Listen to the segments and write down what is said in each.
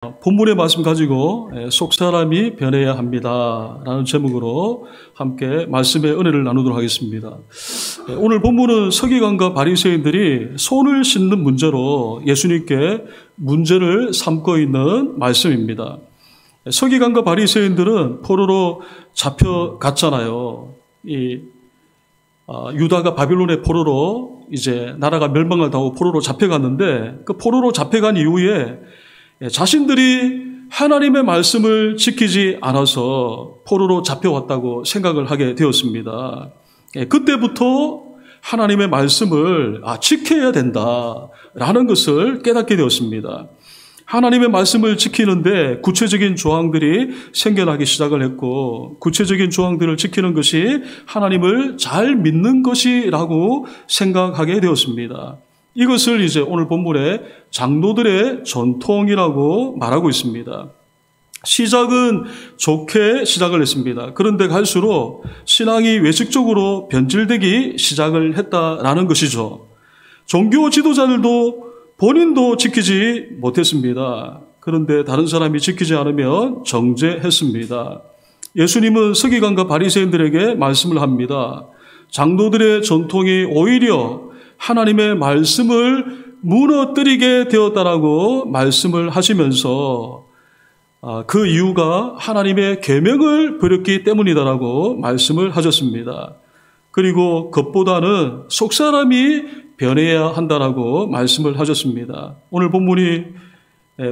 본문의 말씀 가지고 속 사람이 변해야 합니다 라는 제목으로 함께 말씀의 은혜를 나누도록 하겠습니다. 오늘 본문은 서기관과 바리새인들이 손을 씻는 문제로 예수님께 문제를 삼고 있는 말씀입니다. 서기관과 바리새인들은 포로로 잡혀갔잖아요. 유다가 바빌론의 포로로 이제 나라가 멸망을 당하고 포로로 잡혀갔는데 그 포로로 잡혀간 이후에 자신들이 하나님의 말씀을 지키지 않아서 포로로 잡혀왔다고 생각을 하게 되었습니다. 그때부터 하나님의 말씀을 지켜야 된다라는 것을 깨닫게 되었습니다. 하나님의 말씀을 지키는데 구체적인 조항들이 생겨나기 시작을 했고, 구체적인 조항들을 지키는 것이 하나님을 잘 믿는 것이라고 생각하게 되었습니다. 이것을 이제 오늘 본문에 장로들의 전통이라고 말하고 있습니다. 시작은 좋게 시작을 했습니다. 그런데 갈수록 신앙이 외식적으로 변질되기 시작을 했다라는 것이죠. 종교 지도자들도 본인도 지키지 못했습니다. 그런데 다른 사람이 지키지 않으면 정죄했습니다. 예수님은 서기관과 바리새인들에게 말씀을 합니다. 장로들의 전통이 오히려 하나님의 말씀을 무너뜨리게 되었다라고 말씀을 하시면서 그 이유가 하나님의 계명을 버렸기 때문이다라고 말씀을 하셨습니다. 그리고 그것보다는 속사람이 변해야 한다라고 말씀을 하셨습니다. 오늘 본문이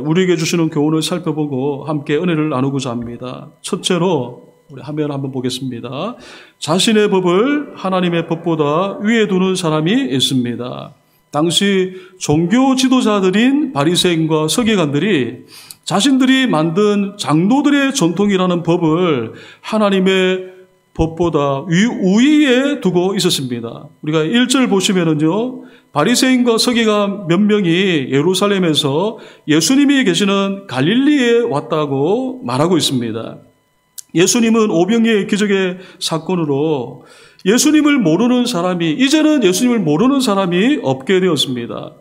우리에게 주시는 교훈을 살펴보고 함께 은혜를 나누고자 합니다. 첫째로 우리 화면 한번 보겠습니다. 자신의 법을 하나님의 법보다 위에 두는 사람이 있습니다. 당시 종교 지도자들인 바리새인과 서기관들이 자신들이 만든 장로들의 전통이라는 법을 하나님의 법보다 우위에 두고 있었습니다. 우리가 1절 보시면은요, 바리새인과 서기관 몇 명이 예루살렘에서 예수님이 계시는 갈릴리에 왔다고 말하고 있습니다. 예수님은 오병이의 기적의 사건으로 예수님을 모르는 사람이, 이제는 예수님을 모르는 사람이 없게 되었습니다.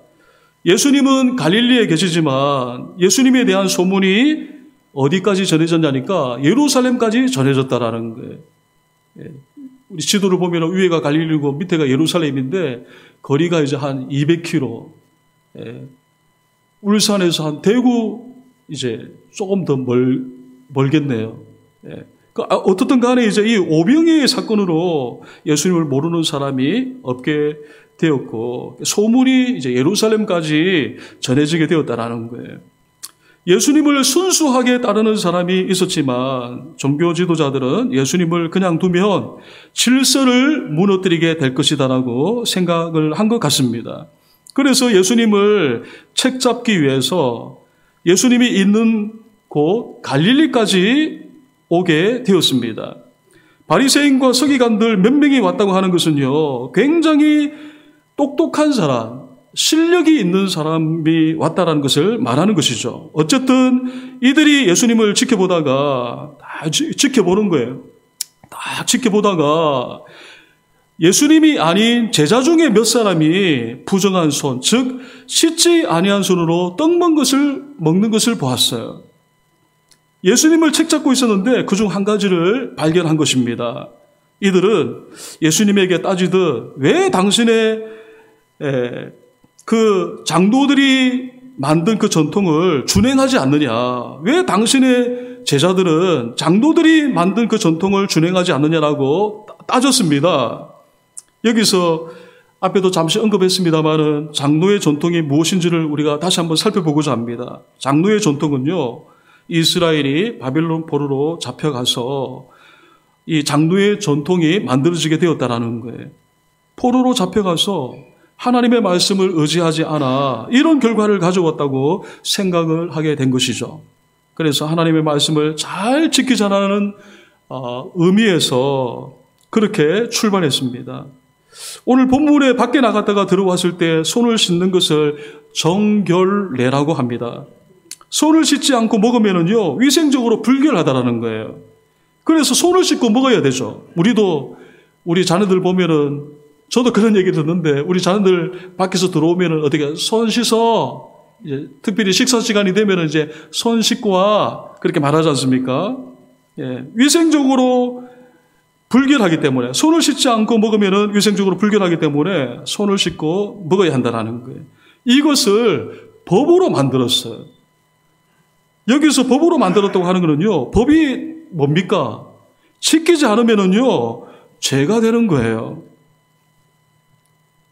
예수님은 갈릴리에 계시지만 예수님에 대한 소문이 어디까지 전해졌냐니까 예루살렘까지 전해졌다라는 거예요. 우리 지도를 보면 위에가 갈릴리고 밑에가 예루살렘인데 거리가 이제 한 200km. 울산에서 한 대구 이제 조금 더 멀겠네요. 어떻든 간에 이제 이 오병이의 사건으로 예수님을 모르는 사람이 없게 되었고 소문이 이제 예루살렘까지 전해지게 되었다라는 거예요. 예수님을 순수하게 따르는 사람이 있었지만 종교 지도자들은 예수님을 그냥 두면 질서를 무너뜨리게 될 것이다라고 생각을 한 것 같습니다. 그래서 예수님을 책잡기 위해서 예수님이 있는 곳 갈릴리까지 오게 되었습니다. 바리새인과 서기관들 몇 명이 왔다고 하는 것은요, 굉장히 똑똑한 사람, 실력이 있는 사람이 왔다라는 것을 말하는 것이죠. 어쨌든 이들이 예수님을 지켜보다가 다 지켜보는 거예요. 다 지켜보다가 예수님이 아닌 제자 중에 몇 사람이 부정한 손, 즉 씻지 아니한 손으로 떡 먹는 것을 보았어요. 예수님을 책잡고 있었는데 그중 한 가지를 발견한 것입니다. 이들은 예수님에게 따지듯 왜 당신의 그 장로들이 만든 그 전통을 준행하지 않느냐? 왜 당신의 제자들은 장로들이 만든 그 전통을 준행하지 않느냐라고 따졌습니다. 여기서 앞에도 잠시 언급했습니다마는 장로의 전통이 무엇인지를 우리가 다시 한번 살펴보고자 합니다. 장로의 전통은요, 이스라엘이 바빌론 포로로 잡혀가서 이 장로의 전통이 만들어지게 되었다라는 거예요. 포로로 잡혀가서 하나님의 말씀을 의지하지 않아 이런 결과를 가져왔다고 생각을 하게 된 것이죠. 그래서 하나님의 말씀을 잘 지키자는 의미에서 그렇게 출발했습니다. 오늘 본문에 밖에 나갔다가 들어왔을 때 손을 씻는 것을 정결례라고 합니다. 손을 씻지 않고 먹으면은요, 위생적으로 불결하다라는 거예요. 그래서 손을 씻고 먹어야 되죠. 우리 자녀들 보면은, 저도 그런 얘기 듣는데, 우리 자녀들 밖에서 들어오면은 어떻게, 손 씻어. 이제 특별히 식사 시간이 되면 이제 손 씻고와 그렇게 말하지 않습니까? 예, 위생적으로 불결하기 때문에 손을 씻지 않고 먹으면 위생적으로 불결하기 때문에 손을 씻고 먹어야 한다는 거예요. 이것을 법으로 만들었어요. 여기서 법으로 만들었다고 하는 거는요, 법이 뭡니까? 지키지 않으면은요, 죄가 되는 거예요.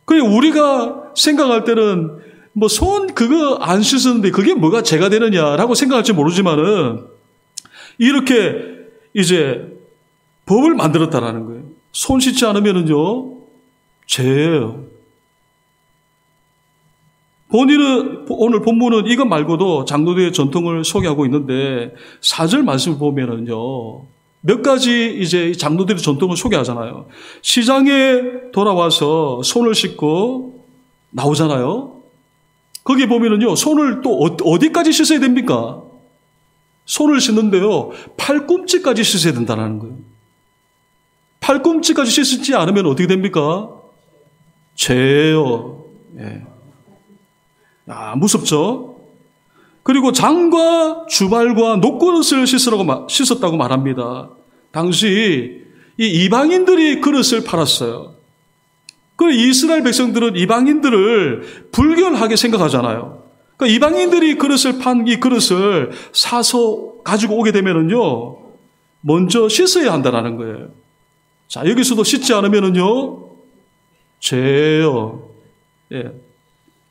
그래, 우리가 생각할 때는 뭐 손 그거 안 씻었는데 그게 뭐가 죄가 되느냐라고 생각할지 모르지만은 이렇게 이제 법을 만들었다라는 거예요. 손 씻지 않으면은요, 죄예요. 오늘 본문은 이것 말고도 장로들의 전통을 소개하고 있는데 4절 말씀을 보면은요, 몇 가지 이제 장로들의 전통을 소개하잖아요. 시장에 돌아와서 손을 씻고 나오잖아요. 거기 보면은요, 손을 또 어디까지 씻어야 됩니까? 손을 씻는데요, 팔꿈치까지 씻어야 된다는 거예요. 팔꿈치까지 씻지 않으면 어떻게 됩니까? 죄예요. 예. 아, 무섭죠? 그리고 장과 주발과 녹그릇을 씻었다고 말합니다. 당시 이 이방인들이 그릇을 팔았어요. 그 이스라엘 백성들은 이방인들을 불결하게 생각하잖아요. 그러니까 이방인들이 그릇을 판 이 그릇을 사서 가지고 오게 되면은요, 먼저 씻어야 한다는 거예요. 자, 여기서도 씻지 않으면은요, 죄예요. 예.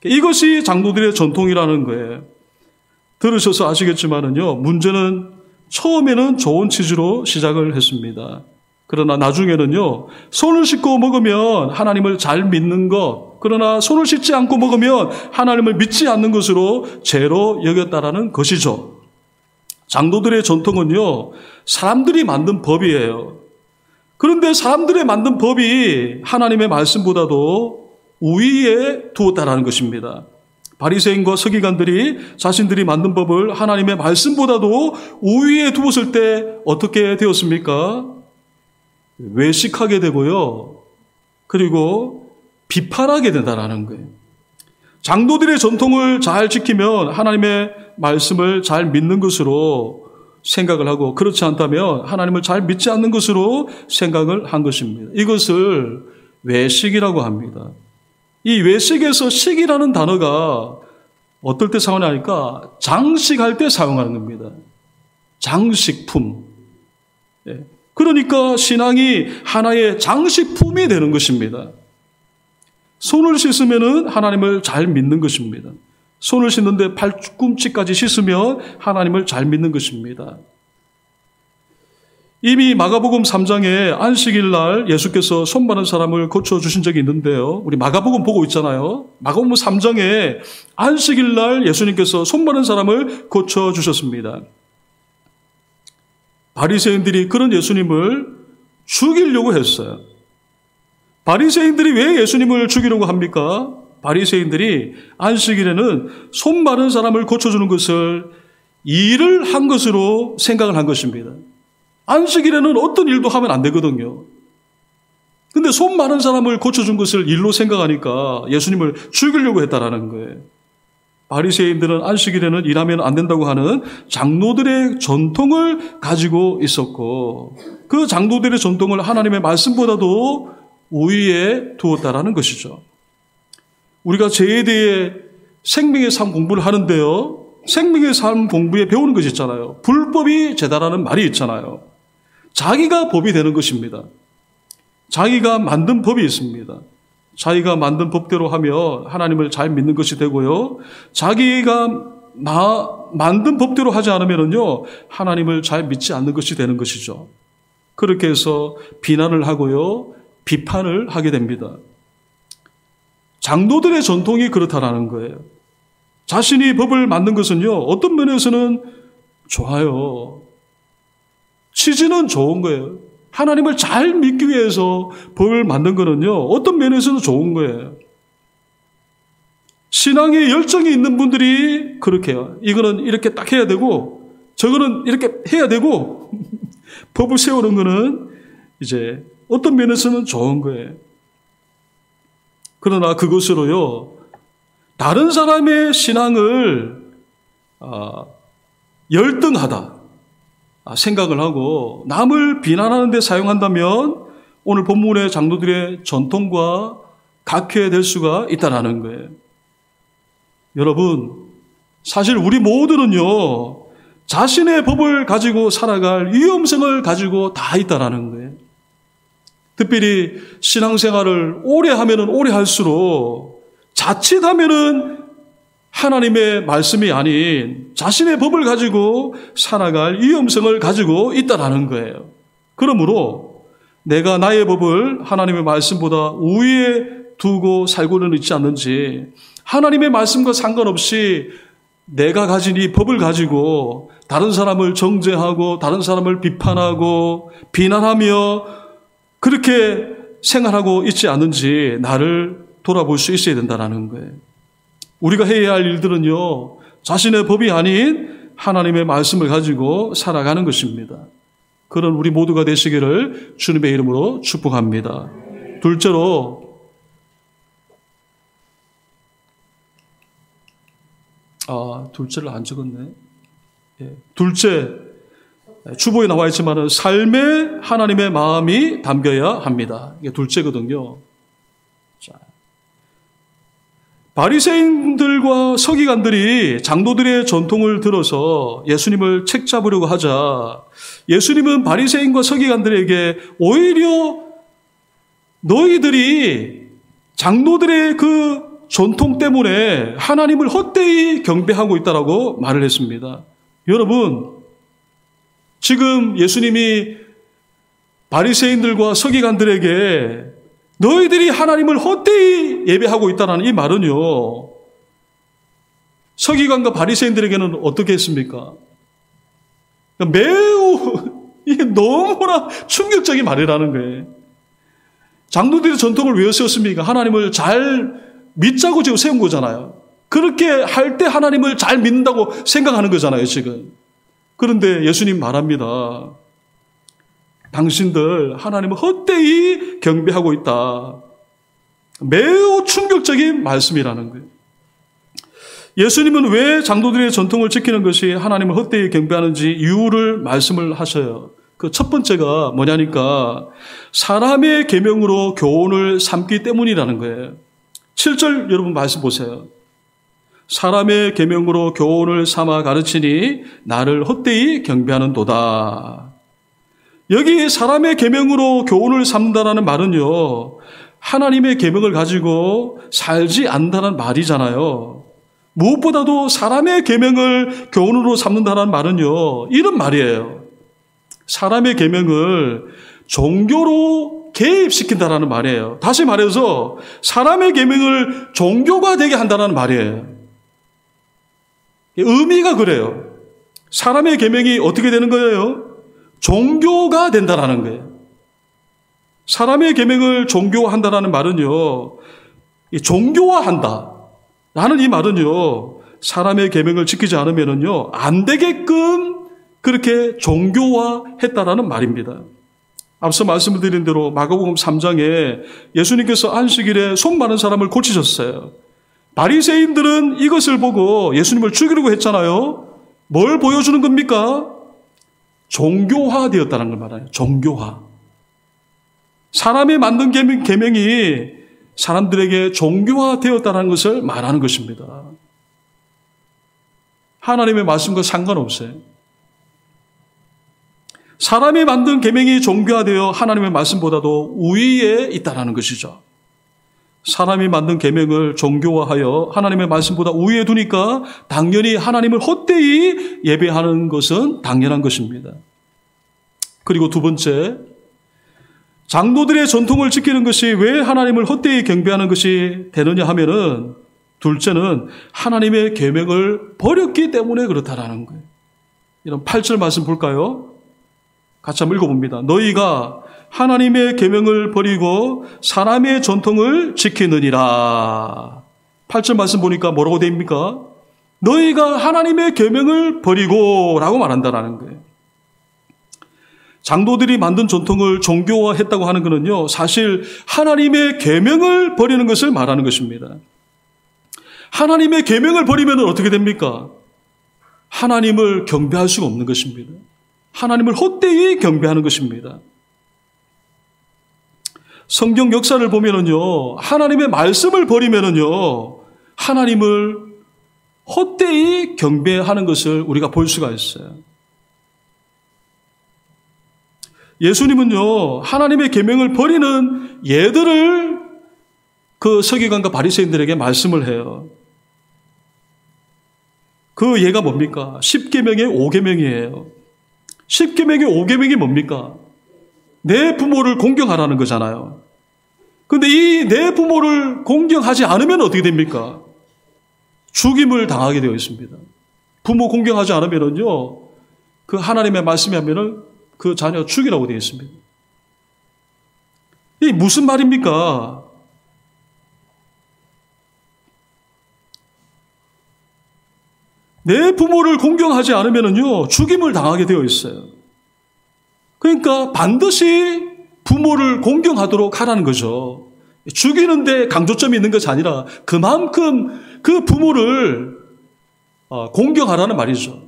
이것이 장로들의 전통이라는 거예요. 들으셔서 아시겠지만은요, 문제는 처음에는 좋은 취지로 시작을 했습니다. 그러나 나중에는요, 손을 씻고 먹으면 하나님을 잘 믿는 것, 그러나 손을 씻지 않고 먹으면 하나님을 믿지 않는 것으로 죄로 여겼다라는 것이죠. 장로들의 전통은요, 사람들이 만든 법이에요. 그런데 사람들이 만든 법이 하나님의 말씀보다도 우위에 두었다라는 것입니다. 바리새인과 서기관들이 자신들이 만든 법을 하나님의 말씀보다도 우위에 두었을 때 어떻게 되었습니까? 외식하게 되고요. 그리고 비판하게 된다는 거예요. 장로들의 전통을 잘 지키면 하나님의 말씀을 잘 믿는 것으로 생각을 하고, 그렇지 않다면 하나님을 잘 믿지 않는 것으로 생각을 한 것입니다. 이것을 외식이라고 합니다. 이 외식에서 식이라는 단어가 어떨 때 사용하니까 장식할 때 사용하는 겁니다. 장식품. 예. 그러니까 신앙이 하나의 장식품이 되는 것입니다. 손을 씻으면 하나님을 잘 믿는 것입니다. 손을 씻는데 팔꿈치까지 씻으면 하나님을 잘 믿는 것입니다. 이미 마가복음 3장에 안식일 날 예수께서 손 마른 사람을 고쳐주신 적이 있는데요. 우리 마가복음 보고 있잖아요. 마가복음 3장에 안식일 날 예수님께서 손 마른 사람을 고쳐주셨습니다. 바리새인들이 그런 예수님을 죽이려고 했어요. 바리새인들이 왜 예수님을 죽이려고 합니까? 바리새인들이 안식일에는 손 마른 사람을 고쳐주는 것을 일을 한 것으로 생각을 한 것입니다. 안식일에는 어떤 일도 하면 안 되거든요. 근데 손 마른 사람을 고쳐준 것을 일로 생각하니까 예수님을 죽이려고 했다라는 거예요. 바리새인들은 안식일에는 일하면 안 된다고 하는 장로들의 전통을 가지고 있었고, 그 장로들의 전통을 하나님의 말씀보다도 우위에 두었다라는 것이죠. 우리가 죄에 대해 생명의 삶 공부를 하는데요, 생명의 삶 공부에 배우는 것이 있잖아요. 불법이 죄다라는 말이 있잖아요. 자기가 법이 되는 것입니다. 자기가 만든 법이 있습니다. 자기가 만든 법대로 하면 하나님을 잘 믿는 것이 되고요. 자기가 만든 법대로 하지 않으면요, 하나님을 잘 믿지 않는 것이 되는 것이죠. 그렇게 해서 비난을 하고요, 비판을 하게 됩니다. 장로들의 전통이 그렇다라는 거예요. 자신이 법을 만든 것은요, 어떤 면에서는 좋아요. 취지는 좋은 거예요. 하나님을 잘 믿기 위해서 법을 만든 거는요, 어떤 면에서는 좋은 거예요. 신앙에 열정이 있는 분들이 그렇게 해요. 이거는 이렇게 딱 해야 되고, 저거는 이렇게 해야 되고, 법을 세우는 거는 이제 어떤 면에서는 좋은 거예요. 그러나 그것으로요, 다른 사람의 신앙을 열등하다 생각을 하고 남을 비난하는 데 사용한다면 오늘 본문의 장로들의 전통과 각해될 수가 있다는 거예요. 여러분, 사실 우리 모두는요, 자신의 법을 가지고 살아갈 위험성을 가지고 다 있다는 거예요. 특별히 신앙생활을 오래 하면은 오래 할수록 자칫하면은 하나님의 말씀이 아닌 자신의 법을 가지고 살아갈 위험성을 가지고 있다는 거예요. 그러므로 내가 나의 법을 하나님의 말씀보다 우위에 두고 살고는 있지 않는지, 하나님의 말씀과 상관없이 내가 가진 이 법을 가지고 다른 사람을 정죄하고 다른 사람을 비판하고 비난하며 그렇게 생활하고 있지 않는지 나를 돌아볼 수 있어야 된다는 거예요. 우리가 해야 할 일들은요, 자신의 법이 아닌 하나님의 말씀을 가지고 살아가는 것입니다. 그런 우리 모두가 되시기를 주님의 이름으로 축복합니다. 둘째로, 둘째를 안 적었네. 둘째, 주보에 나와 있지만 삶에 하나님의 마음이 담겨야 합니다. 이게 둘째거든요. 자, 바리새인들과 서기관들이 장로들의 전통을 들어서 예수님을 책잡으려고 하자 예수님은 바리새인과 서기관들에게 오히려 너희들이 장로들의 그 전통 때문에 하나님을 헛되이 경배하고 있다라고 말을 했습니다. 여러분, 지금 예수님이 바리새인들과 서기관들에게 너희들이 하나님을 헛되이 예배하고 있다는 이 말은요, 서기관과 바리새인들에게는 어떻게 했습니까? 매우 이게 너무나 충격적인 말이라는 거예요. 장로들의 전통을 왜 세웠습니까? 하나님을 잘 믿자고 지금 세운 거잖아요. 그렇게 할 때 하나님을 잘 믿는다고 생각하는 거잖아요, 지금. 그런데 예수님 말합니다. 당신들 하나님을 헛되이 경배하고 있다. 매우 충격적인 말씀이라는 거예요. 예수님은 왜 장로들의 전통을 지키는 것이 하나님을 헛되이 경배하는지 이유를 말씀을 하셔요. 그 첫 번째가 뭐냐니까 사람의 계명으로 교훈을 삼기 때문이라는 거예요. 7절 여러분 말씀 보세요. 사람의 계명으로 교훈을 삼아 가르치니 나를 헛되이 경배하는도다. 여기 사람의 계명으로 교훈을 삼는다는 말은요, 하나님의 계명을 가지고 살지 않는다는 말이잖아요. 무엇보다도 사람의 계명을 교훈으로 삼는다는 말은요, 이런 말이에요. 사람의 계명을 종교로 개입시킨다는 말이에요. 다시 말해서 사람의 계명을 종교가 되게 한다는 말이에요. 의미가 그래요. 사람의 계명이 어떻게 되는 거예요? 종교가 된다는 거예요. 사람의 계명을 종교화한다는 말은요, 종교화한다 라는 이 말은요, 사람의 계명을 지키지 않으면은요, 안 되게끔 그렇게 종교화했다라는 말입니다. 앞서 말씀을 드린 대로 마가복음 3장에 예수님께서 안식일에 손 많은 사람을 고치셨어요. 바리새인들은 이것을 보고 예수님을 죽이려고 했잖아요. 뭘 보여주는 겁니까? 종교화되었다는 걸 말해요. 종교화. 사람이 만든 계명이 사람들에게 종교화되었다는 것을 말하는 것입니다. 하나님의 말씀과 상관없어요. 사람이 만든 계명이 종교화되어 하나님의 말씀보다도 우위에 있다는 것이죠. 사람이 만든 계명을 종교화하여 하나님의 말씀보다 우위에 두니까 당연히 하나님을 헛되이 예배하는 것은 당연한 것입니다. 그리고 두 번째, 장로들의 전통을 지키는 것이 왜 하나님을 헛되이 경배하는 것이 되느냐 하면은, 둘째는 하나님의 계명을 버렸기 때문에 그렇다라는 거예요. 이런 8절 말씀 볼까요? 같이 한번 읽어봅니다. 너희가 하나님의 계명을 버리고 사람의 전통을 지키느니라. 8절 말씀 보니까 뭐라고 됩니까? 너희가 하나님의 계명을 버리고 라고 말한다는 거예요. 장로들이 만든 전통을 종교화했다고 하는 것은요, 사실 하나님의 계명을 버리는 것을 말하는 것입니다. 하나님의 계명을 버리면 어떻게 됩니까? 하나님을 경배할 수가 없는 것입니다. 하나님을 헛되이 경배하는 것입니다. 성경 역사를 보면은요, 하나님의 말씀을 버리면은요, 하나님을 헛되이 경배하는 것을 우리가 볼 수가 있어요. 예수님은요, 하나님의 계명을 버리는 예들을 그 서기관과 바리새인들에게 말씀을 해요. 그 예가 뭡니까? 10계명의 5계명이에요. 10계명의 5계명이 뭡니까? 내 부모를 공경하라는 거잖아요. 그런데 이 내 부모를 공경하지 않으면 어떻게 됩니까? 죽임을 당하게 되어 있습니다. 부모 공경하지 않으면요, 그 하나님의 말씀이 하면은 그 자녀 죽이라고 되어 있습니다. 이 무슨 말입니까? 내 부모를 공경하지 않으면요, 죽임을 당하게 되어 있어요. 그러니까 반드시 부모를 공경하도록 하라는 거죠. 죽이는데 강조점이 있는 것이 아니라 그만큼 그 부모를 공경하라는 말이죠.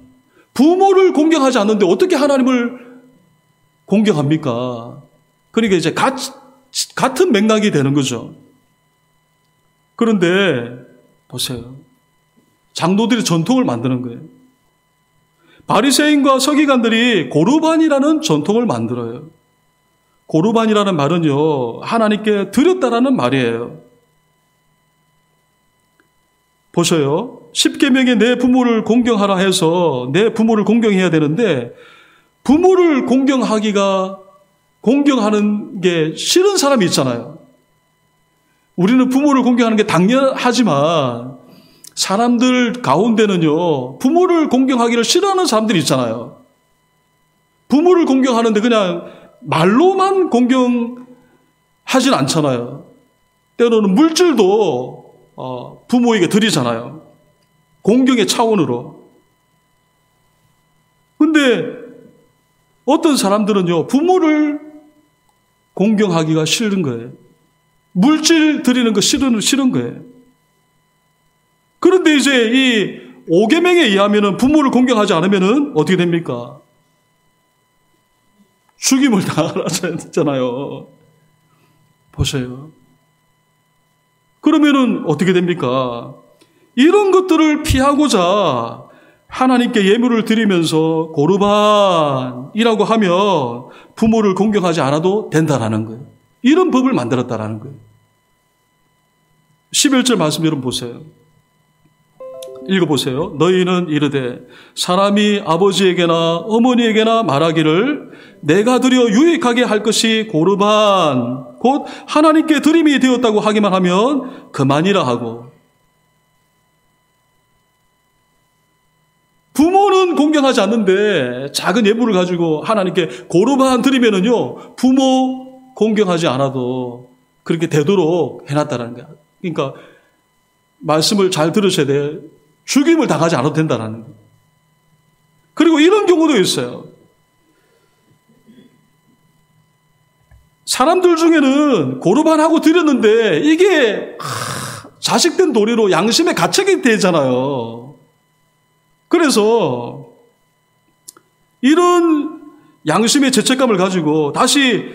부모를 공경하지 않는데 어떻게 하나님을 공경합니까? 그러니까 이제 같은 맥락이 되는 거죠. 그런데 보세요. 장로들이 전통을 만드는 거예요. 바리새인과 서기관들이 고르반이라는 전통을 만들어요. 고르반이라는 말은요, 하나님께 드렸다라는 말이에요. 보셔요. 10계명에 내 부모를 공경하라 해서 내 부모를 공경해야 되는데, 부모를 공경하는 게 싫은 사람이 있잖아요. 우리는 부모를 공경하는 게 당연하지만 사람들 가운데는요, 부모를 공경하기를 싫어하는 사람들이 있잖아요. 부모를 공경하는데 그냥 말로만 공경하진 않잖아요. 때로는 물질도 부모에게 드리잖아요. 공경의 차원으로. 근데 어떤 사람들은요, 부모를 공경하기가 싫은 거예요. 물질 드리는 거 싫은 거예요. 그런데 이제 이 5계명에 의하면은 부모를 공경하지 않으면은 어떻게 됩니까? 죽임을 당하잖아요. 보세요. 그러면은 어떻게 됩니까? 이런 것들을 피하고자 하나님께 예물을 드리면서 고르반이라고 하면 부모를 공경하지 않아도 된다라는 거예요. 이런 법을 만들었다라는 거예요. 11절 말씀 여러분 보세요. 읽어보세요. 너희는 이르되 사람이 아버지에게나 어머니에게나 말하기를 내가 드려 유익하게 할 것이 고르반 곧 하나님께 드림이 되었다고 하기만 하면 그만이라 하고, 부모는 공경하지 않는데 작은 예물을 가지고 하나님께 고르반 드리면은요, 부모 공경하지 않아도 그렇게 되도록 해놨다는 거야. 그러니까 말씀을 잘 들으셔야 돼. 죽임을 당하지 않아도 된다는 거예요. 그리고 이런 경우도 있어요. 사람들 중에는 고르반하고 드렸는데 이게 자식된 도리로 양심의 가책이 되잖아요. 그래서 이런 양심의 죄책감을 가지고 다시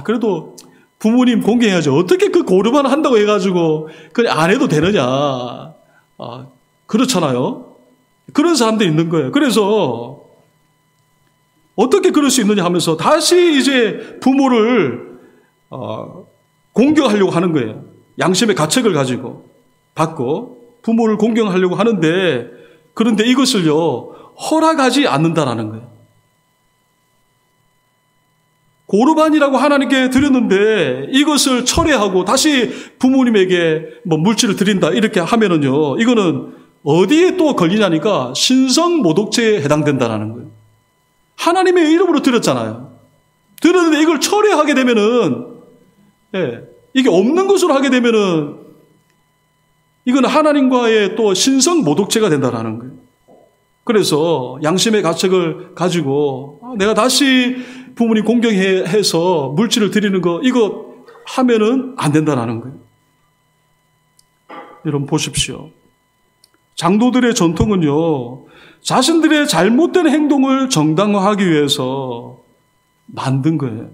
그래도 부모님 공경해야지 어떻게 그 고르반 한다고 해가지고 그냥 안 해도 되느냐. 그렇잖아요. 그런 사람들이 있는 거예요. 그래서 어떻게 그럴 수 있느냐 하면서 다시 이제 부모를 공경하려고 하는 거예요. 양심의 가책을 가지고 받고 부모를 공경하려고 하는데, 그런데 이것을요 허락하지 않는다라는 거예요. 고르반이라고 하나님께 드렸는데 이것을 철회하고 다시 부모님에게 물질을 드린다 이렇게 하면은요, 이거는 어디에 또 걸리냐니까 신성모독죄에 해당된다라는 거예요. 하나님의 이름으로 드렸잖아요. 드렸는데 이걸 철회하게 되면은, 이게 없는 것으로 하게 되면은 이건 하나님과의 또 신성모독죄가 된다라는 거예요. 그래서 양심의 가책을 가지고 내가 다시 부모님 공경해서 물질을 드리는 거 이거 하면은 안 된다라는 거예요. 여러분 보십시오. 장로들의 전통은요, 자신들의 잘못된 행동을 정당화하기 위해서 만든 거예요.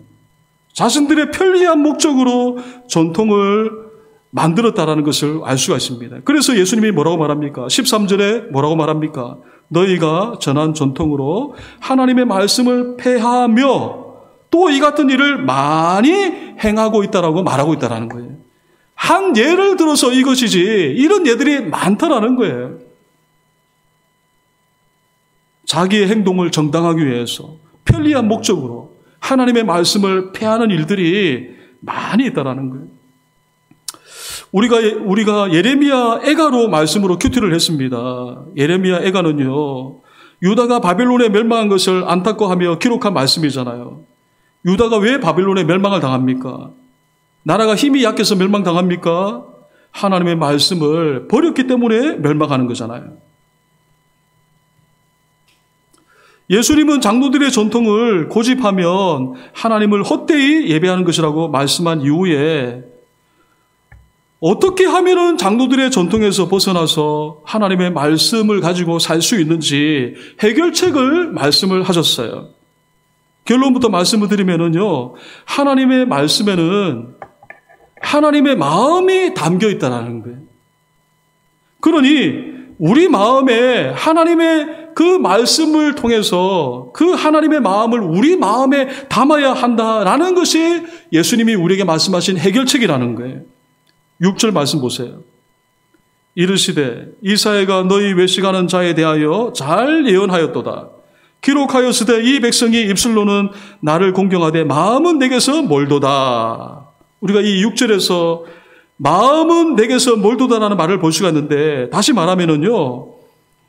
자신들의 편리한 목적으로 전통을 만들었다라는 것을 알 수가 있습니다. 그래서 예수님이 뭐라고 말합니까? 13절에 뭐라고 말합니까? 너희가 전한 전통으로 하나님의 말씀을 폐하며 또 이 같은 일을 많이 행하고 있다라고 말하고 있다라는 거예요. 한 예를 들어서 이것이지 이런 예들이 많다라는 거예요. 자기의 행동을 정당하기 위해서 편리한 목적으로 하나님의 말씀을 폐하는 일들이 많이 있다라는 거예요. 우리가 예레미야 애가로 말씀으로 큐티를 했습니다. 예레미야 애가는요, 유다가 바벨론에 멸망한 것을 안타까워하며 기록한 말씀이잖아요. 유다가 왜 바벨론에 멸망을 당합니까? 나라가 힘이 약해서 멸망당합니까? 하나님의 말씀을 버렸기 때문에 멸망하는 거잖아요. 예수님은 장로들의 전통을 고집하면 하나님을 헛되이 예배하는 것이라고 말씀한 이후에 어떻게 하면은 장로들의 전통에서 벗어나서 하나님의 말씀을 가지고 살 수 있는지 해결책을 말씀을 하셨어요. 결론부터 말씀을 드리면은요, 하나님의 말씀에는 하나님의 마음이 담겨 있다는 거예요. 그러니 우리 마음에 하나님의 그 말씀을 통해서 그 하나님의 마음을 우리 마음에 담아야 한다라는 것이 예수님이 우리에게 말씀하신 해결책이라는 거예요. 6절 말씀 보세요. 이르시되 이사야가 너희 외식하는 자에 대하여 잘 예언하였도다. 기록하였으되 이 백성이 입술로는 나를 공경하되 마음은 내게서 멀도다. 우리가 이 6절에서 마음은 내게서 멀도다라는 말을 볼 수가 있는데, 다시 말하면은요,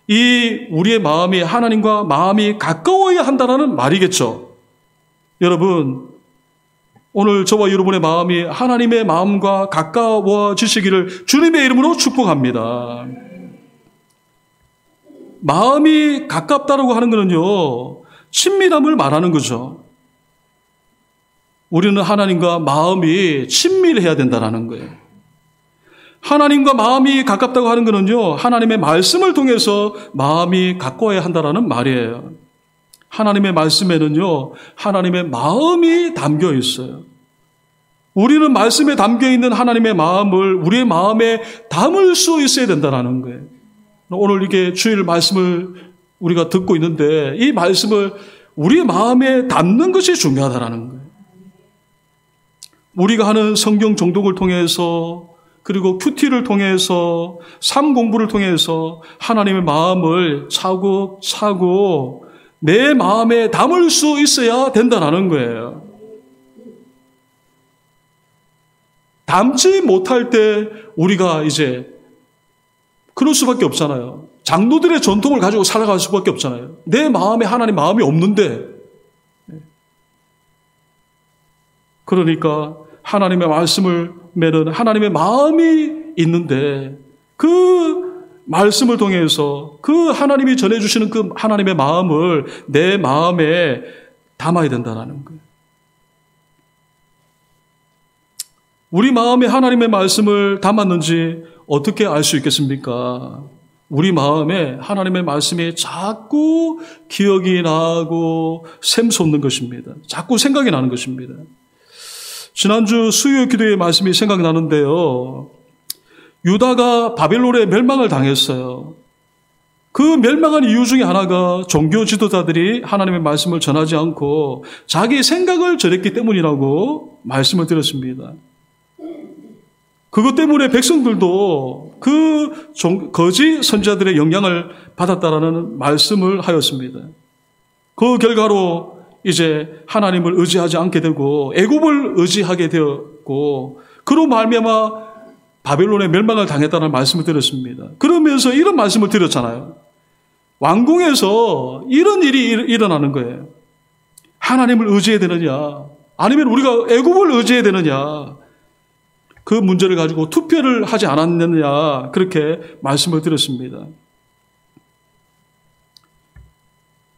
이 우리의 마음이 하나님과 마음이 가까워야 한다는 말이겠죠. 여러분, 오늘 저와 여러분의 마음이 하나님의 마음과 가까워지시기를 주님의 이름으로 축복합니다. 마음이 가깝다라고 하는 것은요, 친밀함을 말하는 거죠. 우리는 하나님과 마음이 친밀해야 된다는 거예요. 하나님과 마음이 가깝다고 하는 것은요, 하나님의 말씀을 통해서 마음이 가까워야 한다는 말이에요. 하나님의 말씀에는요, 하나님의 마음이 담겨 있어요. 우리는 말씀에 담겨 있는 하나님의 마음을 우리의 마음에 담을 수 있어야 된다는 거예요. 오늘 이렇게 주일 말씀을 우리가 듣고 있는데 이 말씀을 우리의 마음에 담는 것이 중요하다는 거예요. 우리가 하는 성경 정독을 통해서, 그리고 큐티를 통해서, 삶 공부를 통해서 하나님의 마음을 차곡차곡 내 마음에 담을 수 있어야 된다는 거예요. 담지 못할 때 우리가 이제 그럴 수밖에 없잖아요. 장로들의 전통을 가지고 살아갈 수밖에 없잖아요. 내 마음에 하나님 마음이 없는데. 그러니까 하나님의 말씀을 매는 하나님의 마음이 있는데 그 말씀을 통해서 그 하나님이 전해주시는 그 하나님의 마음을 내 마음에 담아야 된다는 거예요. 우리 마음에 하나님의 말씀을 담았는지 어떻게 알 수 있겠습니까? 우리 마음에 하나님의 말씀이 자꾸 기억이 나고 샘솟는 것입니다. 자꾸 생각이 나는 것입니다. 지난주 수요 기도의 말씀이 생각이 나는데요. 유다가 바벨론에 멸망을 당했어요. 그 멸망한 이유 중에 하나가 종교 지도자들이 하나님의 말씀을 전하지 않고 자기 생각을 전했기 때문이라고 말씀을 드렸습니다. 그것 때문에 백성들도 그 거짓 선지자들의 영향을 받았다라는 말씀을 하였습니다. 그 결과로 이제 하나님을 의지하지 않게 되고 애굽을 의지하게 되었고, 그로 말미암아 바벨론의 멸망을 당했다는 말씀을 드렸습니다. 그러면서 이런 말씀을 드렸잖아요. 왕궁에서 이런 일이 일어나는 거예요. 하나님을 의지해야 되느냐, 아니면 우리가 애굽을 의지해야 되느냐, 그 문제를 가지고 투표를 하지 않았느냐, 그렇게 말씀을 드렸습니다.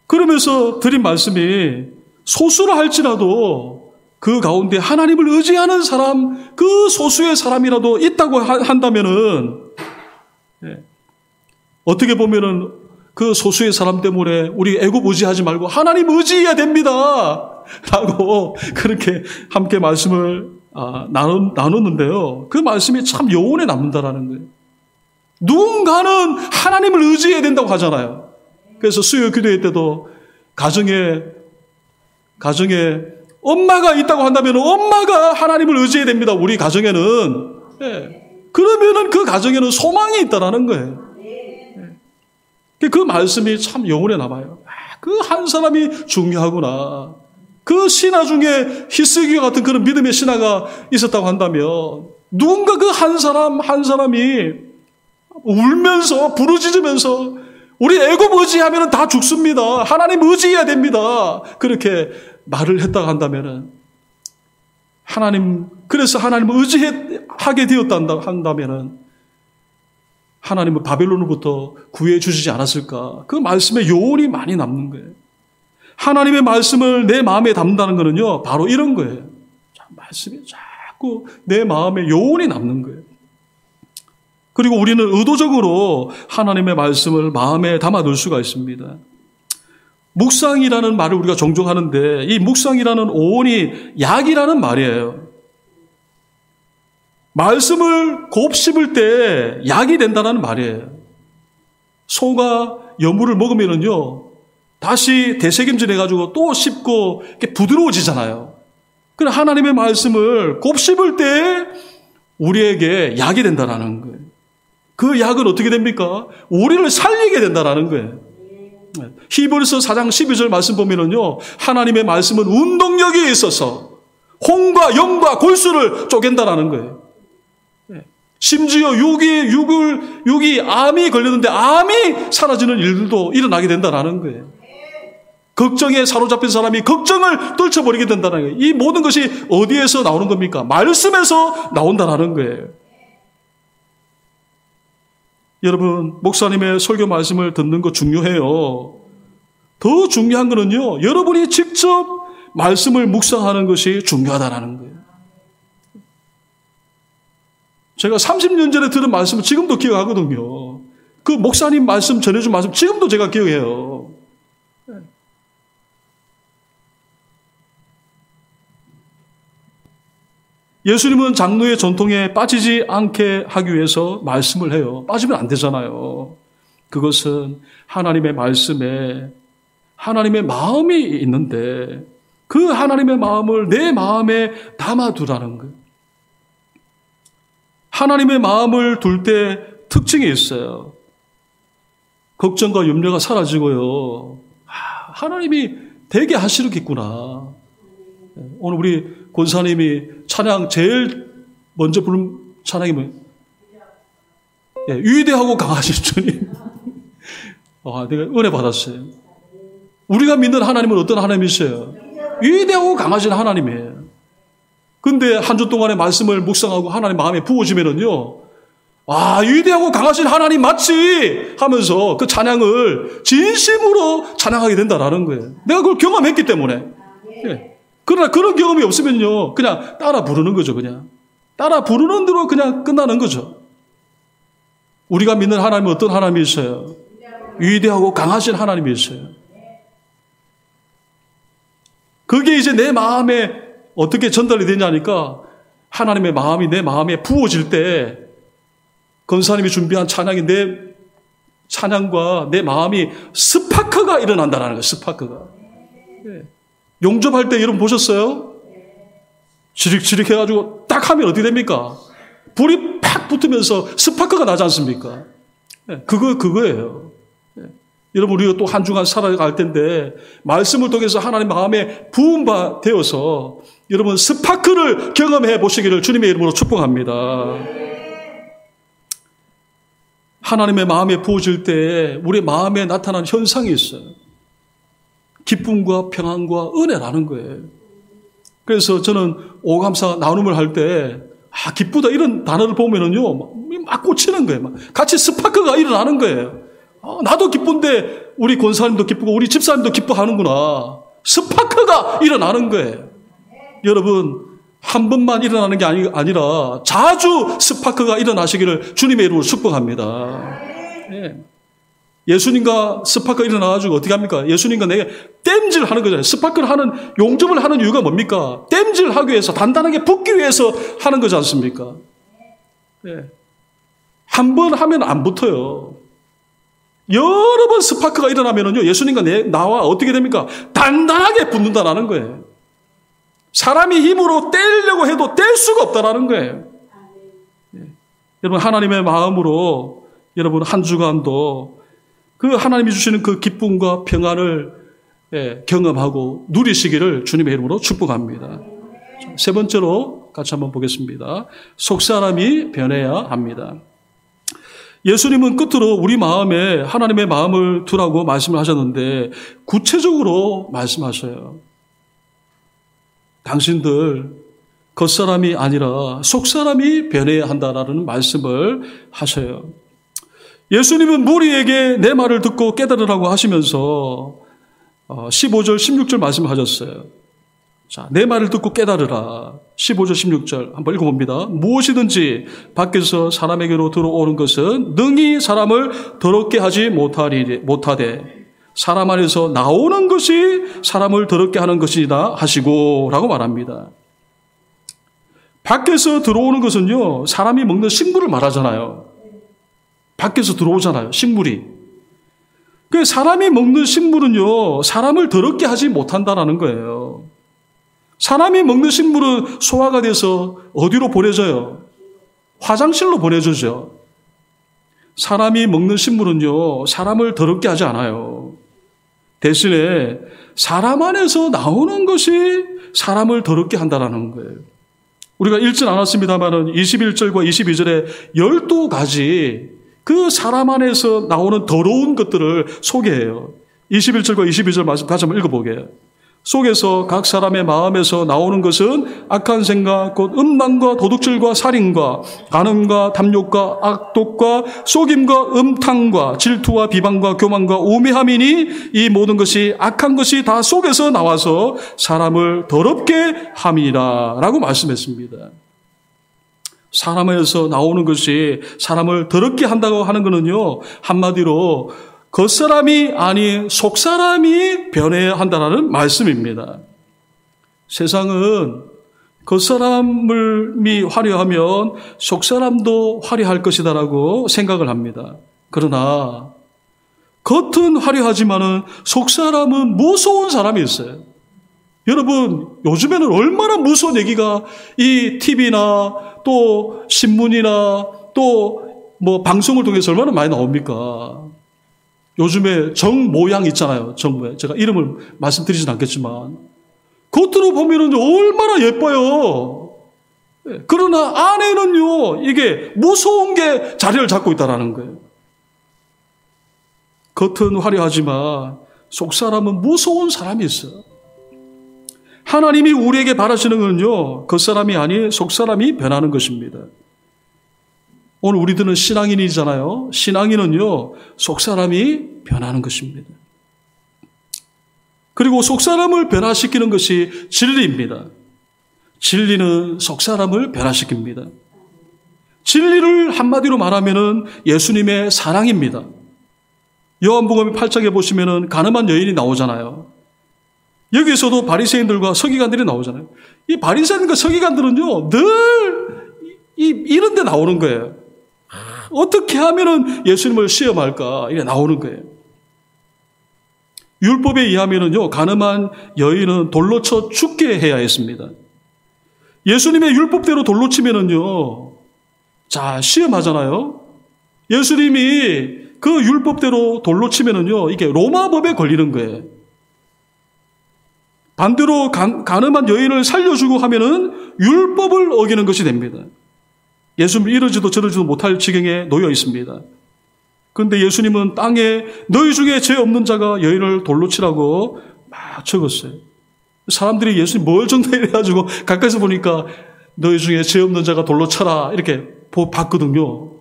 그러면서 드린 말씀이 소수라 할지라도 그 가운데 하나님을 의지하는 사람, 그 소수의 사람이라도 있다고 한다면은 어떻게 보면은 그 소수의 사람 때문에 우리 애굽 의지하지 말고 하나님 의지해야 됩니다. 라고 그렇게 함께 말씀을 나눴는데요. 그 말씀이 참 여운에 남는다라는 거예요. 누군가는 하나님을 의지해야 된다고 하잖아요. 그래서 수요 기도회 때도 가정에 엄마가 있다고 한다면 엄마가 하나님을 의지해야 됩니다. 우리 가정에는. 그러면은 그 가정에는 소망이 있다라는 거예요. 그 말씀이 참 영혼에 남아요. 그 한 사람이 중요하구나. 그 신하 중에 히스기야 같은 그런 믿음의 신하가 있었다고 한다면 누군가 그 한 사람이 울면서 부르짖으면서 우리 애굽 의지하면 다 죽습니다. 하나님 의지해야 됩니다. 그렇게 말을 했다고 한다면은 그래서 하나님을 의지하게 되었다 한다면은 하나님은 바벨론으로부터 구해 주시지 않았을까? 그 말씀에 요원이 많이 남는 거예요. 하나님의 말씀을 내 마음에 담는다는 거는요, 바로 이런 거예요. 말씀이 자꾸 내 마음에 요원이 남는 거예요. 그리고 우리는 의도적으로 하나님의 말씀을 마음에 담아둘 수가 있습니다. 묵상이라는 말을 우리가 종종 하는데 이 묵상이라는 어원이 약이라는 말이에요. 말씀을 곱씹을 때 약이 된다는 말이에요. 소가 여물을 먹으면은요, 다시 되새김질해가지고 또 씹고 이렇게 부드러워지잖아요. 그래 하나님의 말씀을 곱씹을 때 우리에게 약이 된다는 거예요. 그 약은 어떻게 됩니까? 우리를 살리게 된다는 거예요. 히브리서 4장 12절 말씀 보면은요, 하나님의 말씀은 운동력이 있어서 혼과 영과 골수를 쪼갠다라는 거예요. 심지어 육이 암이 걸렸는데 암이 사라지는 일들도 일어나게 된다는 거예요. 걱정에 사로잡힌 사람이 걱정을 떨쳐버리게 된다는 거예요. 이 모든 것이 어디에서 나오는 겁니까? 말씀에서 나온다는 거예요. 여러분, 목사님의 설교 말씀을 듣는 거 중요해요. 더 중요한 거는요, 여러분이 직접 말씀을 묵상하는 것이 중요하다는 거예요. 제가 30년 전에 들은 말씀을 지금도 기억하거든요. 그 목사님 말씀 전해준 말씀 지금도 제가 기억해요. 예수님은 장로의 전통에 빠지지 않게 하기 위해서 말씀을 해요. 빠지면 안 되잖아요. 그것은 하나님의 말씀에 하나님의 마음이 있는데 그 하나님의 마음을 내 마음에 담아두라는 거예요. 하나님의 마음을 둘 때 특징이 있어요. 걱정과 염려가 사라지고요. 하나님이 되게 하시겠구나. 오늘 우리 권사님이 찬양 제일 먼저 부른 찬양이 뭐예요? 위대하고 강하신 주님. 내가 은혜 받았어요. 우리가 믿는 하나님은 어떤 하나님이세요? 위대하고 강하신 하나님이에요. 근데 한 주 동안의 말씀을 묵상하고 하나님 마음에 부어지면은요, 위대하고 강하신 하나님 맞지? 하면서 그 찬양을 진심으로 찬양하게 된다라는 거예요. 내가 그걸 경험했기 때문에. 그러나 그런 경험이 없으면요, 그냥 따라 부르는 거죠, 그냥. 따라 부르는 대로 그냥 끝나는 거죠. 우리가 믿는 하나님은 어떤 하나님이세요? 위대하고 강하신 하나님이세요. 그게 이제 내 마음에 어떻게 전달이 되냐니까 하나님의 마음이 내 마음에 부어질 때 권사님이 준비한 찬양이 내 찬양과 내 마음이 스파크가 일어난다는 거예요. 스파크가. 용접할 때 여러분 보셨어요? 지릭지릭 해가지고 딱 하면 어떻게 됩니까? 불이 팍 붙으면서 스파크가 나지 않습니까? 그거예요. 여러분 우리가 또 한 주간 살아갈 텐데 말씀을 통해서 하나님 마음에 부은 바 되어서 여러분 스파크를 경험해 보시기를 주님의 이름으로 축복합니다. 하나님의 마음에 부어질 때 우리 마음에 나타나는 현상이 있어요. 기쁨과 평안과 은혜라는 거예요. 그래서 저는 오감사 나눔을 할 때 기쁘다 이런 단어를 보면은요 막 꽂히는 거예요. 막 같이 스파크가 일어나는 거예요. 나도 기쁜데 우리 권사님도 기쁘고 우리 집사님도 기뻐하는구나. 스파크가 일어나는 거예요. 여러분 한 번만 일어나는 게 아니라 자주 스파크가 일어나시기를 주님의 이름으로 축복합니다. 예수님과 스파크가 일어나가지고 어떻게 합니까? 예수님과 내게 땜질 하는 거잖아요. 스파크를 하는, 용접을 하는 이유가 뭡니까? 땜질 하기 위해서, 단단하게 붙기 위해서 하는 거지 않습니까? 네. 한 번 하면 안 붙어요. 여러 번 스파크가 일어나면요, 예수님과 나와 어떻게 됩니까? 단단하게 붙는다라는 거예요. 사람이 힘으로 떼려고 해도 뗄 수가 없다라는 거예요. 네. 여러분, 하나님의 마음으로 여러분 한 주간도 그 하나님이 주시는 그 기쁨과 평안을 경험하고 누리시기를 주님의 이름으로 축복합니다. 세 번째로 같이 한번 보겠습니다. 속사람이 변해야 합니다. 예수님은 끝으로 우리 마음에 하나님의 마음을 두라고 말씀을 하셨는데 구체적으로 말씀하셔요. 당신들 겉사람이 아니라 속사람이 변해야 한다라는 말씀을 하셔요. 예수님은 무리에게 내 말을 듣고 깨달으라고 하시면서 15절, 16절 말씀하셨어요. 자, 내 말을 듣고 깨달으라. 15절, 16절 한번 읽어봅니다. 무엇이든지 밖에서 사람에게로 들어오는 것은 능히 사람을 더럽게 하지 못하되 사람 안에서 나오는 것이 사람을 더럽게 하는 것이다 하시고 라고 말합니다. 밖에서 들어오는 것은요, 사람이 먹는 식물을 말하잖아요. 밖에서 들어오잖아요, 식물이. 그 사람이 먹는 식물은요, 사람을 더럽게 하지 못한다라는 거예요. 사람이 먹는 식물은 소화가 돼서 어디로 보내져요? 화장실로 보내져죠. 사람이 먹는 식물은요, 사람을 더럽게 하지 않아요. 대신에 사람 안에서 나오는 것이 사람을 더럽게 한다라는 거예요. 우리가 읽진 않았습니다만은 21절과 22절에 12가지 그 사람 안에서 나오는 더러운 것들을 소개해요. 21절과 22절 말씀 다시 한번 읽어보게요. 속에서 각 사람의 마음에서 나오는 것은 악한 생각, 곧 음란과 도둑질과 살인과 간음과 탐욕과 악독과 속임과 음탕과 질투와 비방과 교만과 우매함이니 이 모든 것이 악한 것이 다 속에서 나와서 사람을 더럽게 함이라 라고 말씀했습니다. 사람에서 나오는 것이 사람을 더럽게 한다고 하는 것은요, 한마디로 겉사람이 아닌 속사람이 변해야 한다는 말씀입니다. 세상은 겉사람이 화려하면 속사람도 화려할 것이다라고 생각을 합니다. 그러나 겉은 화려하지만은 속사람은 무서운 사람이 있어요. 여러분, 요즘에는 얼마나 무서운 얘기가 이 TV나 또 신문이나 또 뭐 방송을 통해서 얼마나 많이 나옵니까? 요즘에 정 모양 있잖아요. 정모양. 제가 이름을 말씀드리진 않겠지만 겉으로 보면은 얼마나 예뻐요. 그러나 안에는요, 이게 무서운 게 자리를 잡고 있다라는 거예요. 겉은 화려하지만 속 사람은 무서운 사람이 있어요. 하나님이 우리에게 바라시는 것은요, 겉사람이 아닌 속사람이 변하는 것입니다. 오늘 우리들은 신앙인이잖아요. 신앙인은요, 속사람이 변하는 것입니다. 그리고 속사람을 변화시키는 것이 진리입니다. 진리는 속사람을 변화시킵니다. 진리를 한마디로 말하면은 예수님의 사랑입니다. 요한복음 8장에 보시면은 가늠한 여인이 나오잖아요. 여기서도 바리새인들과 서기관들이 나오잖아요. 이 바리새인과 서기관들은요, 늘 이런 데 나오는 거예요. 어떻게 하면은 예수님을 시험할까? 이래 나오는 거예요. 율법에 의하면은요, 가늠한 여인은 돌로 쳐 죽게 해야 했습니다. 예수님의 율법대로 돌로 치면은요, 자, 시험하잖아요. 예수님이 그 율법대로 돌로 치면은요, 이게 로마법에 걸리는 거예요. 반대로 가늠한 여인을 살려주고 하면은 율법을 어기는 것이 됩니다. 예수님 이러지도 저러지도 못할 지경에 놓여 있습니다. 그런데 예수님은 땅에 너희 중에 죄 없는 자가 여인을 돌로 치라고 막 적었어요. 사람들이 예수님 뭘 정도 이래가지고 가까이서 보니까 너희 중에 죄 없는 자가 돌로 쳐라 이렇게 봤거든요.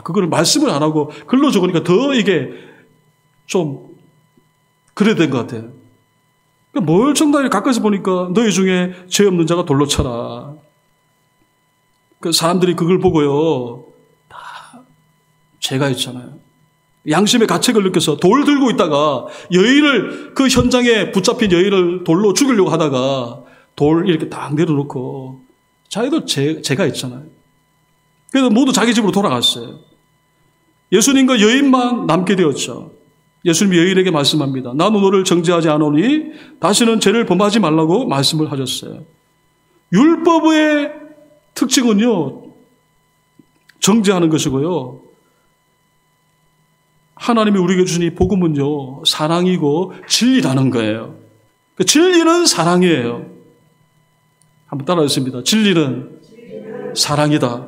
그거를 말씀을 안 하고 글로 적으니까 더 이게 좀 그래야 된 것 같아요. 뭘 정당히 가까이서 보니까 너희 중에 죄 없는 자가 돌로 쳐라. 그 사람들이 그걸 보고요, 다 죄가 있잖아요. 양심의 가책을 느껴서 돌 들고 있다가 여인을, 그 현장에 붙잡힌 여인을 돌로 죽이려고 하다가 돌 이렇게 딱 내려놓고 자기도 죄가 있잖아요. 그래서 모두 자기 집으로 돌아갔어요. 예수님과 여인만 남게 되었죠. 예수님이 여인에게 말씀합니다. 나는 너를 정죄하지 않으니 다시는 죄를 범하지 말라고 말씀을 하셨어요. 율법의 특징은요, 정죄하는 것이고요. 하나님이 우리에게 주신 이 복음은요, 사랑이고 진리라는 거예요. 그 진리는 사랑이에요. 한번 따라하겠습니다. 진리는 사랑이다.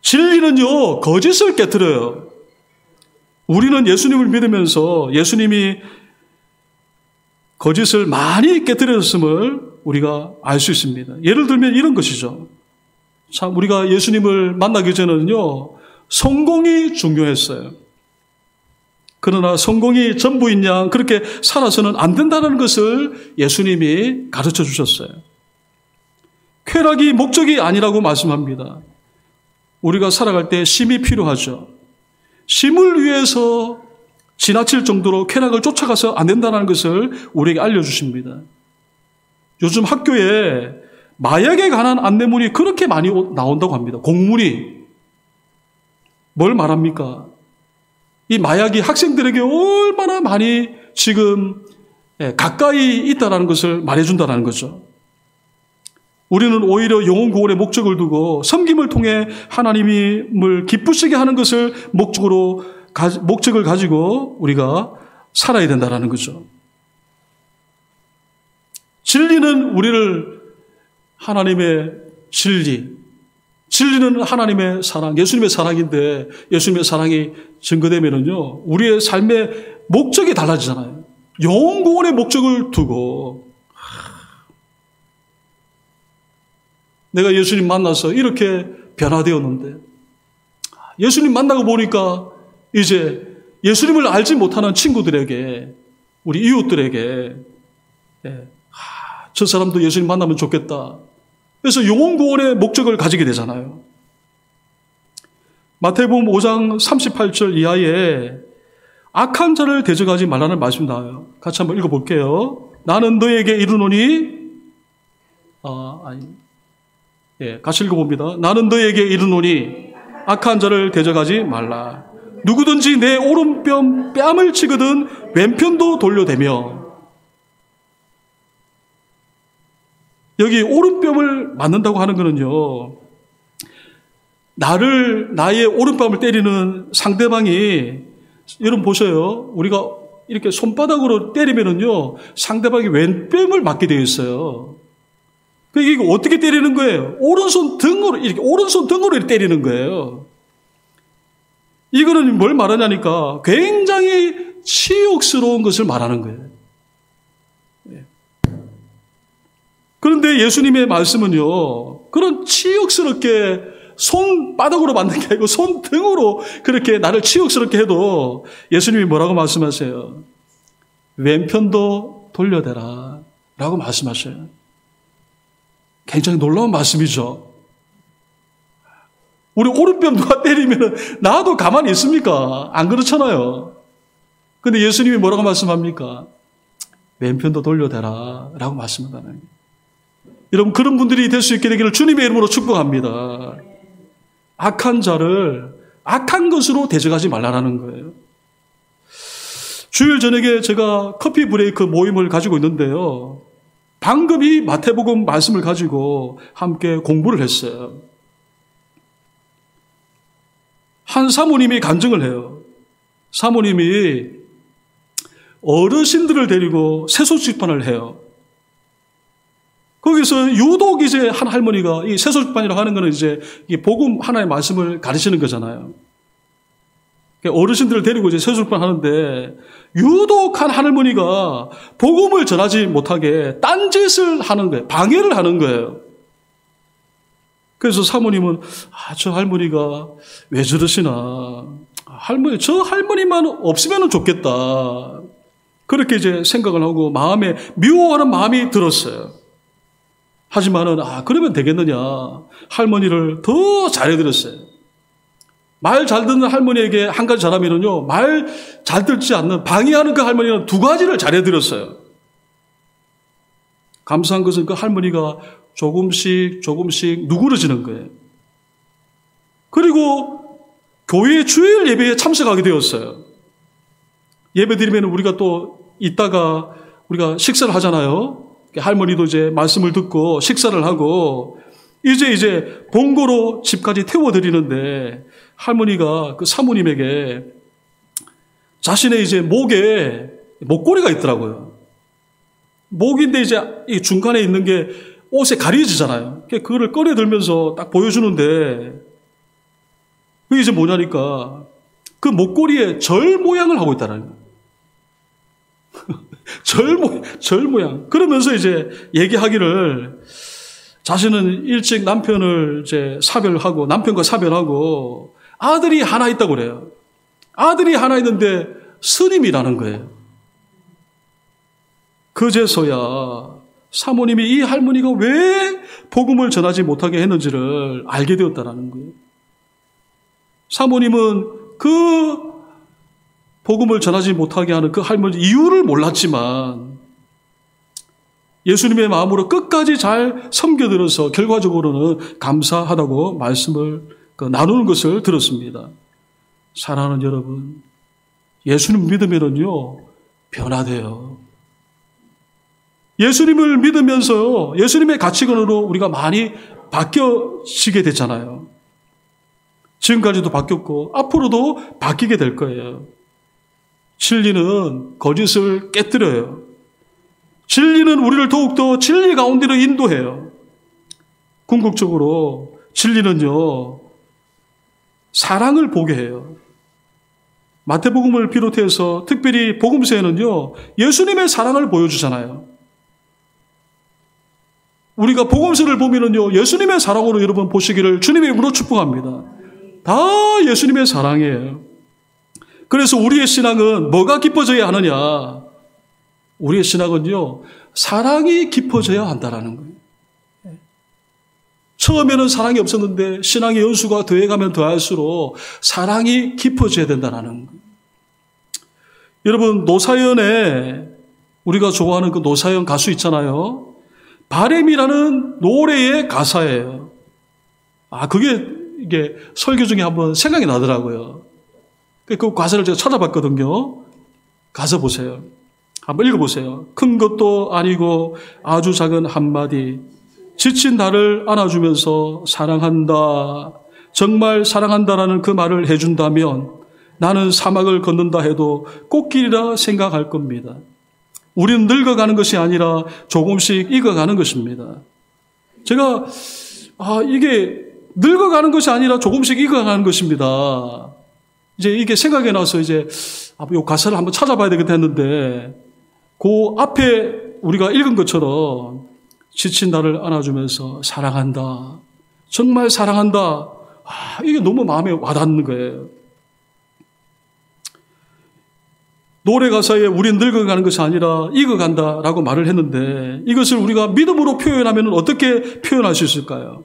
진리는요, 거짓을 깨트려요. 우리는 예수님을 믿으면서 예수님이 거짓을 많이 깨트렸음을 우리가 알 수 있습니다. 예를 들면 이런 것이죠. 참, 우리가 예수님을 만나기 전에는요, 성공이 중요했어요. 그러나 성공이 전부인 양 그렇게 살아서는 안 된다는 것을 예수님이 가르쳐 주셨어요. 쾌락이 목적이 아니라고 말씀합니다. 우리가 살아갈 때 쉼이 필요하죠. 쉼을 위해서 지나칠 정도로 쾌락을 쫓아가서 안 된다는 것을 우리에게 알려주십니다. 요즘 학교에 마약에 관한 안내문이 그렇게 많이 나온다고 합니다. 공문이. 뭘 말합니까? 이 마약이 학생들에게 얼마나 많이 지금 가까이 있다는 것을 말해준다는 거죠. 우리는 오히려 영혼 구원의 목적을 두고 섬김을 통해 하나님을 기쁘시게 하는 것을 목적을 가지고 우리가 살아야 된다는 거죠. 진리는 우리를 하나님의 진리는 하나님의 사랑, 예수님의 사랑인데 예수님의 사랑이 증거되면은요, 우리의 삶의 목적이 달라지잖아요. 영혼 구원의 목적을 두고 내가 예수님 만나서 이렇게 변화되었는데 예수님 만나고 보니까 이제 예수님을 알지 못하는 친구들에게, 우리 이웃들에게 저 사람도 예수님 만나면 좋겠다. 그래서 영혼 구원의 목적을 가지게 되잖아요. 마태복음 5장 38절 이하에 악한 자를 대적하지 말라는 말씀이 나와요. 같이 한번 읽어볼게요. 나는 너에게 이르노니 같이 읽어봅니다. 나는 너에게 이르노니 악한 자를 대적하지 말라. 누구든지 내 오른편 뺨을 치거든 왼편도 돌려대며. 여기 오른뺨을 맞는다고 하는 거는요, 나의 오른뺨을 때리는 상대방이, 여러분 보셔요. 우리가 이렇게 손바닥으로 때리면은요, 상대방이 왼뺨을 맞게 되어 있어요. 이거 어떻게 때리는 거예요? 오른손 등으로 이렇게 때리는 거예요. 이거는 뭘 말하냐니까 굉장히 치욕스러운 것을 말하는 거예요. 그런데 예수님의 말씀은요, 그런 치욕스럽게 손바닥으로 만든 게 아니고 손등으로 그렇게 나를 치욕스럽게 해도 예수님이 뭐라고 말씀하세요? 왼편도 돌려대라 라고 말씀하셔요. 굉장히 놀라운 말씀이죠. 우리 오른뺨 누가 때리면 나도 가만히 있습니까? 안 그렇잖아요. 근데 예수님이 뭐라고 말씀합니까? 왼편도 돌려대라 라고 말씀한다는 거예요. 여러분, 그런 분들이 될 수 있게 되기를 주님의 이름으로 축복합니다. 악한 자를 악한 것으로 대적하지 말라는 거예요. 주일 저녁에 제가 커피 브레이크 모임을 가지고 있는데요, 방금 이 마태복음 말씀을 가지고 함께 공부를 했어요. 한 사모님이 간증을 해요. 사모님이 어르신들을 데리고 세속출판을 해요. 거기서 유독 이제 한 할머니가, 이 세속출판이라고 하는 거는 이제 복음 하나의 말씀을 가르치는 거잖아요. 어르신들을 데리고 이제 세속출판 하는데 유독 한 할머니가 복음을 전하지 못하게 딴짓을 하는 거예요. 방해를 하는 거예요. 그래서 사모님은 저 할머니가 왜 저러시나, 저 할머니만 없으면 좋겠다, 그렇게 이제 생각을 하고 마음에 미워하는 마음이 들었어요. 하지만은 그러면 되겠느냐, 할머니를 더 잘해드렸어요. 말 잘 듣는 할머니에게 한 가지 잘하면은요, 말 잘 듣지 않는, 방해하는 그 할머니는 두 가지를 잘해드렸어요. 감사한 것은 그 할머니가 조금씩 누그러지는 거예요. 그리고 교회 주일 예배에 참석하게 되었어요. 예배 드리면 우리가 또 이따가 우리가 식사를 하잖아요. 할머니도 이제 말씀을 듣고 식사를 하고 이제 봉고로 집까지 태워드리는데 할머니가 그 사모님에게 자신의 이제 목에 목걸이가 있더라고요. 목인데 이제 이 중간에 있는 게 옷에 가려지잖아요. 그거를 꺼내 들면서 딱 보여주는데 그게 이제 뭐냐니까 그 목걸이에 절 모양을 하고 있다는 거예요. 절 모양. 그러면서 이제 얘기하기를 자신은 일찍 남편을 이제 남편과 사별하고 아들이 하나 있다고 그래요. 아들이 하나 있는데 스님이라는 거예요. 그제서야 사모님이 이 할머니가 왜 복음을 전하지 못하게 했는지를 알게 되었다는 거예요. 사모님은 그 복음을 전하지 못하게 하는 그 할머니 이유를 몰랐지만 예수님의 마음으로 끝까지 잘 섬겨들어서 결과적으로는 감사하다고 말씀을 나누는 것을 들었습니다. 사랑하는 여러분, 예수님 믿으면요 변화돼요. 예수님을 믿으면서요 예수님의 가치관으로 우리가 많이 바뀌어지게 됐잖아요. 지금까지도 바뀌었고 앞으로도 바뀌게 될 거예요. 진리는 거짓을 깨뜨려요. 진리는 우리를 더욱더 진리 가운데로 인도해요. 궁극적으로 진리는요 사랑을 보게 해요. 마태복음을 비롯해서 특별히 복음서에는요 예수님의 사랑을 보여주잖아요. 우리가 복음서를 보면은요 예수님의 사랑으로 여러분 보시기를 주님의 이름으로 축복합니다. 다 예수님의 사랑이에요. 그래서 우리의 신앙은 뭐가 깊어져야 하느냐? 우리의 신앙은요 사랑이 깊어져야 한다라는 거예요. 처음에는 사랑이 없었는데 신앙의 연수가 더해가면 더할수록 사랑이 깊어져야 된다는 거예요. 여러분 노사연에 우리가 좋아하는 그 노사연 가수 있잖아요. 바램이라는 노래의 가사예요. 그게 이게 설교 중에 한번 생각이 나더라고요. 그 가사를 제가 찾아봤거든요. 가사 보세요. 한번 읽어보세요. 큰 것도 아니고 아주 작은 한마디. 지친 나를 안아주면서 사랑한다. 정말 사랑한다라는 그 말을 해준다면 나는 사막을 걷는다 해도 꽃길이라 생각할 겁니다. 우리는 늙어가는 것이 아니라 조금씩 익어가는 것입니다. 제가 이게 늙어가는 것이 아니라 조금씩 익어가는 것입니다. 이제 이게 생각이 나서 이제 이 가사를 한번 찾아봐야 되겠다 했는데 그 앞에 우리가 읽은 것처럼 지친 나를 안아주면서 사랑한다. 정말 사랑한다. 이게 너무 마음에 와닿는 거예요. 노래 가사에 우린 늙어가는 것이 아니라 익어간다라고 말을 했는데 이것을 우리가 믿음으로 표현하면 어떻게 표현할 수 있을까요?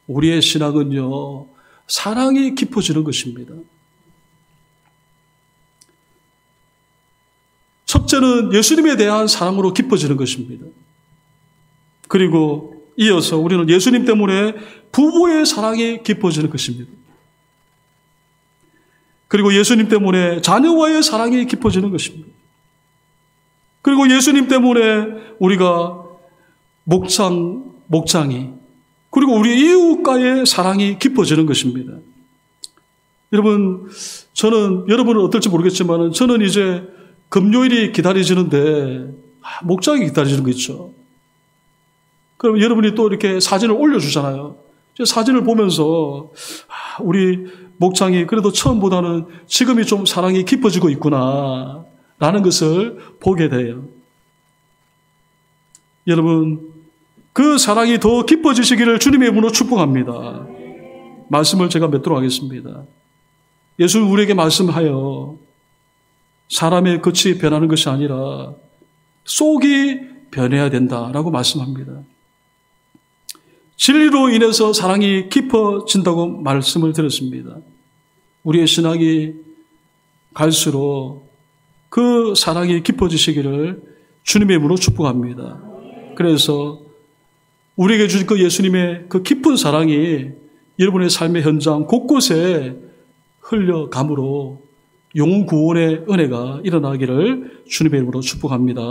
우리의 신앙은요 사랑이 깊어지는 것입니다. 첫째는 예수님에 대한 사랑으로 깊어지는 것입니다. 그리고 이어서 우리는 예수님 때문에 부부의 사랑이 깊어지는 것입니다. 그리고 예수님 때문에 자녀와의 사랑이 깊어지는 것입니다. 그리고 예수님 때문에 우리가 목장이 그리고 우리 이웃과의 사랑이 깊어지는 것입니다. 여러분, 여러분은 어떨지 모르겠지만 저는 이제 금요일이 기다려지는데 목장이 기다려지는 거 있죠. 그럼 여러분이 또 이렇게 사진을 올려주잖아요. 사진을 보면서 우리 목장이 그래도 처음보다는 지금이 좀 사랑이 깊어지고 있구나 라는 것을 보게 돼요. 여러분, 그 사랑이 더 깊어지시기를 주님의 이름으로 축복합니다. 말씀을 제가 맺도록 하겠습니다. 예수는 우리에게 말씀하여 사람의 겉이 변하는 것이 아니라 속이 변해야 된다라고 말씀합니다. 진리로 인해서 사랑이 깊어진다고 말씀을 드렸습니다. 우리의 신앙이 갈수록 그 사랑이 깊어지시기를 주님의 이름으로 축복합니다. 그래서 우리에게 주신 그 예수님의 그 깊은 사랑이 여러분의 삶의 현장 곳곳에 흘려감으로 용 구원의 은혜가 일어나기를 주님의 이름으로 축복합니다.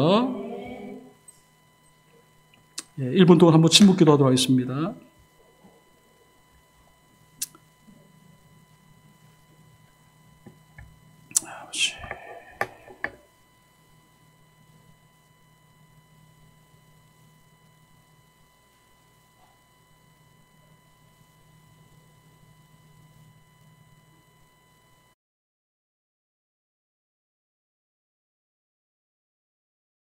1분 동안 한번 침묵 기도하도록 하겠습니다. 아버지.